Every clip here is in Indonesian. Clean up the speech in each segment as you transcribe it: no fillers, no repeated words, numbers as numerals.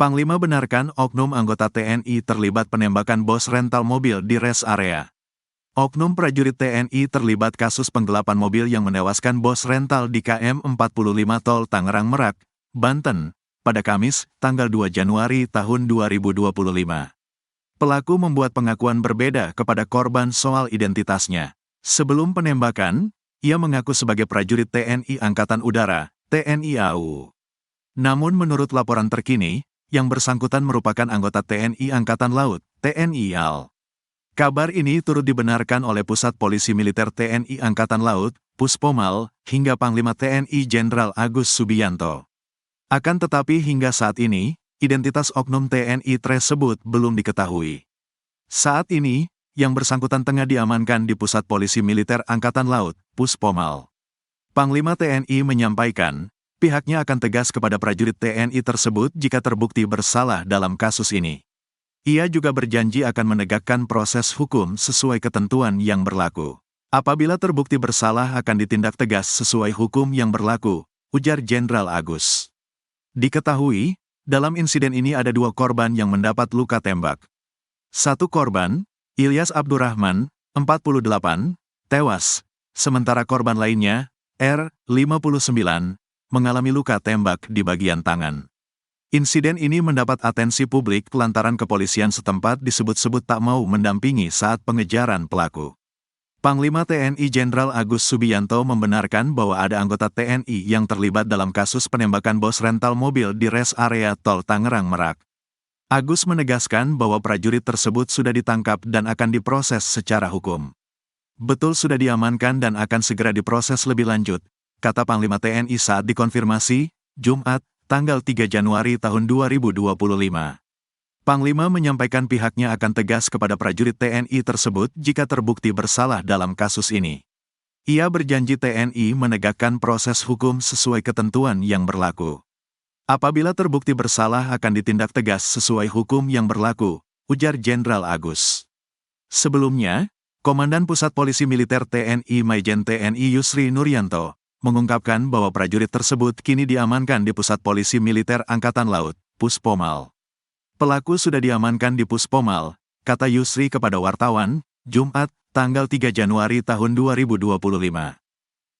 Panglima benarkan oknum anggota TNI terlibat penembakan bos rental mobil di rest area. Oknum prajurit TNI terlibat kasus penggelapan mobil yang menewaskan bos rental di KM 45 Tol Tangerang Merak, Banten, pada Kamis, tanggal 2 Januari tahun 2025. Pelaku membuat pengakuan berbeda kepada korban soal identitasnya. Sebelum penembakan, ia mengaku sebagai prajurit TNI Angkatan Udara, TNI AU. Namun menurut laporan terkini, yang bersangkutan merupakan anggota TNI Angkatan Laut, TNI AL. Kabar ini turut dibenarkan oleh Pusat Polisi Militer TNI Angkatan Laut, Puspomal, hingga Panglima TNI Jenderal Agus Subianto. Akan tetapi hingga saat ini, identitas oknum TNI tersebut belum diketahui. Saat ini, yang bersangkutan tengah diamankan di Pusat Polisi Militer Angkatan Laut, Puspomal. Panglima TNI menyampaikan, pihaknya akan tegas kepada prajurit TNI tersebut jika terbukti bersalah dalam kasus ini. Ia juga berjanji akan menegakkan proses hukum sesuai ketentuan yang berlaku. Apabila terbukti bersalah akan ditindak tegas sesuai hukum yang berlaku, ujar Jenderal Agus. Diketahui, dalam insiden ini ada 2 korban yang mendapat luka tembak. 1 korban, Ilyas Abdurrahman, 48, tewas, sementara korban lainnya, R, 59, mengalami luka tembak di bagian tangan. Insiden ini mendapat atensi publik lantaran kepolisian setempat disebut-sebut tak mau mendampingi saat pengejaran pelaku. Panglima TNI Jenderal Agus Subianto membenarkan bahwa ada anggota TNI yang terlibat dalam kasus penembakan bos rental mobil di rest area Tol Tangerang Merak. Agus menegaskan bahwa prajurit tersebut sudah ditangkap dan akan diproses secara hukum. Betul sudah diamankan dan akan segera diproses lebih lanjut, kata Panglima TNI saat dikonfirmasi, Jumat, tanggal 3 Januari tahun 2025. Panglima menyampaikan pihaknya akan tegas kepada prajurit TNI tersebut jika terbukti bersalah dalam kasus ini. Ia berjanji TNI menegakkan proses hukum sesuai ketentuan yang berlaku. Apabila terbukti bersalah akan ditindak tegas sesuai hukum yang berlaku, ujar Jenderal Agus. Sebelumnya, Komandan Pusat Polisi Militer TNI Maijen TNI Yusri Nuryanto mengungkapkan bahwa prajurit tersebut kini diamankan di Pusat Polisi Militer Angkatan Laut, Puspomal. Pelaku sudah diamankan di Puspomal, kata Yusri kepada wartawan, Jumat, tanggal 3 Januari tahun 2025.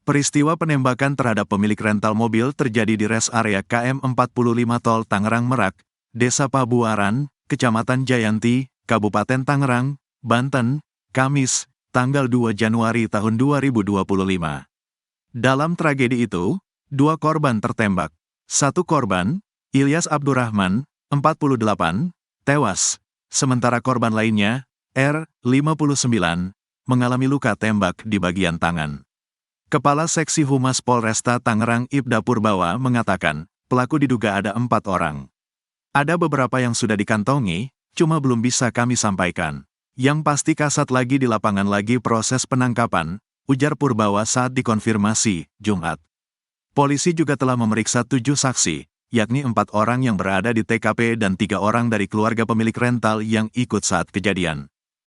Peristiwa penembakan terhadap pemilik rental mobil terjadi di rest area KM 45 Tol Tangerang Merak, Desa Pabuaran, Kecamatan Jayanti, Kabupaten Tangerang, Banten, Kamis, tanggal 2 Januari tahun 2025. Dalam tragedi itu, 2 korban tertembak. 1 korban, Ilyas Abdurrahman, 48, tewas, sementara korban lainnya, R, 59, mengalami luka tembak di bagian tangan. Kepala Seksi Humas Polresta Tangerang Ibda Purbawa mengatakan, pelaku diduga ada 4 orang. Ada beberapa yang sudah dikantongi, cuma belum bisa kami sampaikan. Yang pasti kasat lagi di lapangan lagi proses penangkapan, ujar Purbawa saat dikonfirmasi, Jumat. Polisi juga telah memeriksa 7 saksi, yakni 4 orang yang berada di TKP dan 3 orang dari keluarga pemilik rental yang ikut saat kejadian.